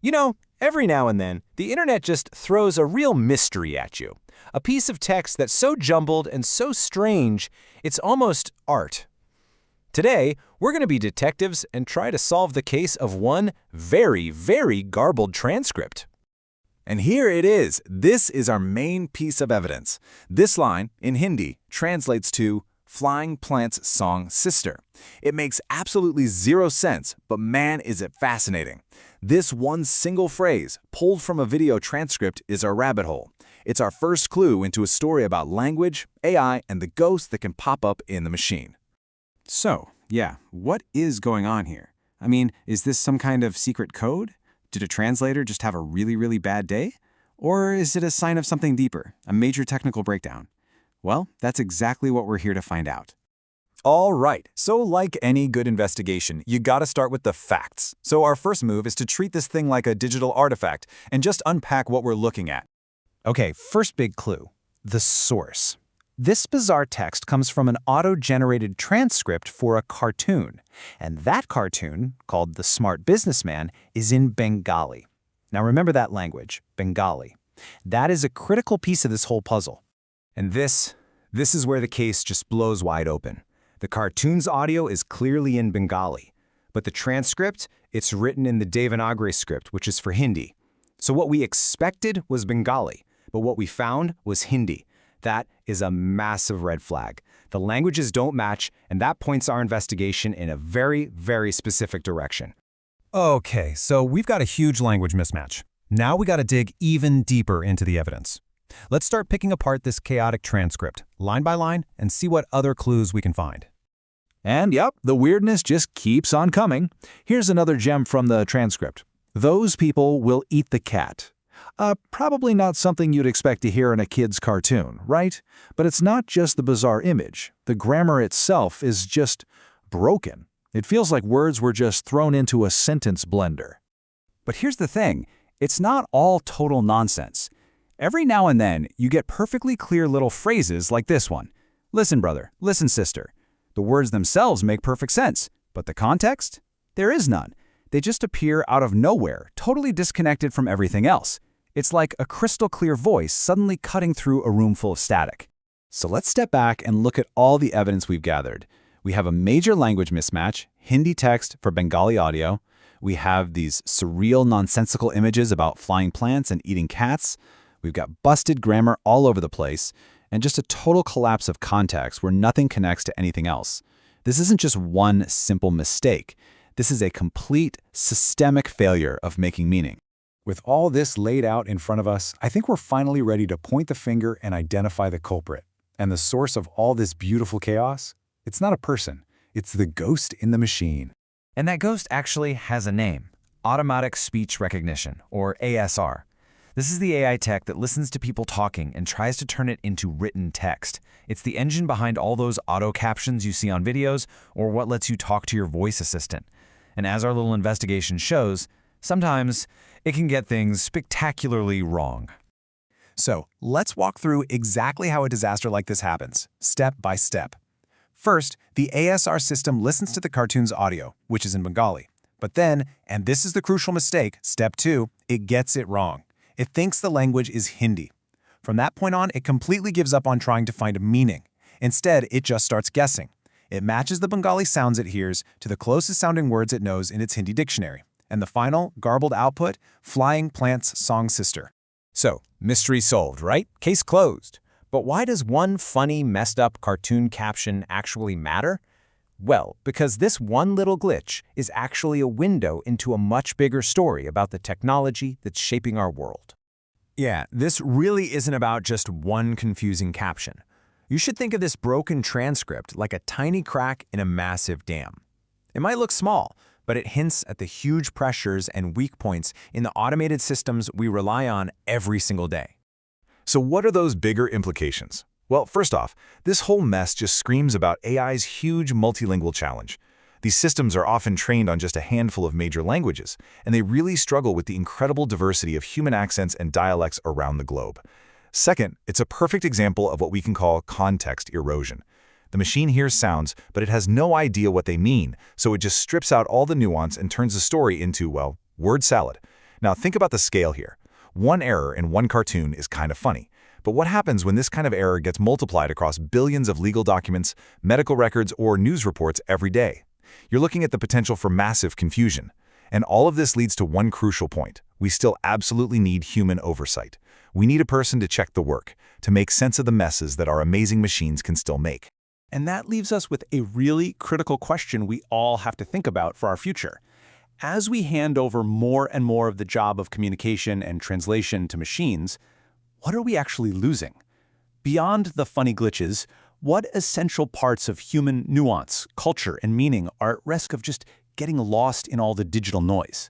You know, every now and then, the internet just throws a real mystery at you. A piece of text that's so jumbled and so strange, it's almost art. Today, we're going to be detectives and try to solve the case of one very, very garbled transcript. And here it is. This is our main piece of evidence. This line, in Hindi, translates to "flying plant's song sister." It makes absolutely zero sense, but man is it fascinating. This one single phrase, pulled from a video transcript, is our rabbit hole. It's our first clue into a story about language, AI, and the ghosts that can pop up in the machine. So, yeah, what is going on here? I mean, is this some kind of secret code? Did a translator just have a really bad day? Or is it a sign of something deeper, a major technical breakdown? Well, that's exactly what we're here to find out. All right, so like any good investigation, you gotta start with the facts. So our first move is to treat this thing like a digital artifact and just unpack what we're looking at. Okay, first big clue, the source. This bizarre text comes from an auto-generated transcript for a cartoon, and that cartoon, called The Smart Businessman, is in Bengali. Now remember that language, Bengali. That is a critical piece of this whole puzzle. And this is where the case just blows wide open. The cartoon's audio is clearly in Bengali, but the transcript, it's written in the Devanagari script, which is for Hindi. So what we expected was Bengali, but what we found was Hindi. That is a massive red flag. The languages don't match, and that points our investigation in a very specific direction. Okay, so we've got a huge language mismatch. Now we got to dig even deeper into the evidence. Let's start picking apart this chaotic transcript, line by line, and see what other clues we can find. And yep, the weirdness just keeps on coming. Here's another gem from the transcript. "Those people will eat the cat." Probably not something you'd expect to hear in a kid's cartoon, right? But it's not just the bizarre image. The grammar itself is just broken. It feels like words were just thrown into a sentence blender. But here's the thing, it's not all total nonsense. Every now and then, you get perfectly clear little phrases like this one. Listen, brother, listen, sister. The words themselves make perfect sense, but the context? There is none. They just appear out of nowhere, totally disconnected from everything else. It's like a crystal clear voice suddenly cutting through a room full of static. So let's step back and look at all the evidence we've gathered. We have a major language mismatch, Hindi text for Bengali audio. We have these surreal, nonsensical images about flying plants and eating cats. We've got busted grammar all over the place, and just a total collapse of context where nothing connects to anything else. This isn't just one simple mistake. This is a complete, systemic failure of making meaning. With all this laid out in front of us, I think we're finally ready to point the finger and identify the culprit. And the source of all this beautiful chaos? It's not a person. It's the ghost in the machine. And that ghost actually has a name, Automatic Speech Recognition, or ASR. This is the AI tech that listens to people talking and tries to turn it into written text. It's the engine behind all those auto captions you see on videos, or what lets you talk to your voice assistant. And as our little investigation shows, sometimes it can get things spectacularly wrong. So let's walk through exactly how a disaster like this happens, step by step. First, the ASR system listens to the cartoon's audio, which is in Bengali. But then, and this is the crucial mistake, step 2, it gets it wrong. It thinks the language is Hindi. From that point on, it completely gives up on trying to find a meaning. Instead, it just starts guessing. It matches the Bengali sounds it hears to the closest sounding words it knows in its Hindi dictionary. And the final, garbled output, flying plant's song sister. So, mystery solved, right? Case closed. But why does one funny, messed up cartoon caption actually matter? Well, because this one little glitch is actually a window into a much bigger story about the technology that's shaping our world. Yeah, this really isn't about just one confusing caption. You should think of this broken transcript like a tiny crack in a massive dam. It might look small, but it hints at the huge pressures and weak points in the automated systems we rely on every single day. So what are those bigger implications? Well, first off, this whole mess just screams about AI's huge multilingual challenge. These systems are often trained on just a handful of major languages, and they really struggle with the incredible diversity of human accents and dialects around the globe. Second, it's a perfect example of what we can call context erosion. The machine hears sounds, but it has no idea what they mean, so it just strips out all the nuance and turns the story into, well, word salad. Now think about the scale here. One error in one cartoon is kind of funny. But what happens when this kind of error gets multiplied across billions of legal documents, medical records, or news reports every day? You're looking at the potential for massive confusion. And all of this leads to one crucial point. We still absolutely need human oversight. We need a person to check the work, to make sense of the messes that our amazing machines can still make. And that leaves us with a really critical question we all have to think about for our future. As we hand over more and more of the job of communication and translation to machines, what are we actually losing? Beyond the funny glitches, what essential parts of human nuance, culture, and meaning are at risk of just getting lost in all the digital noise?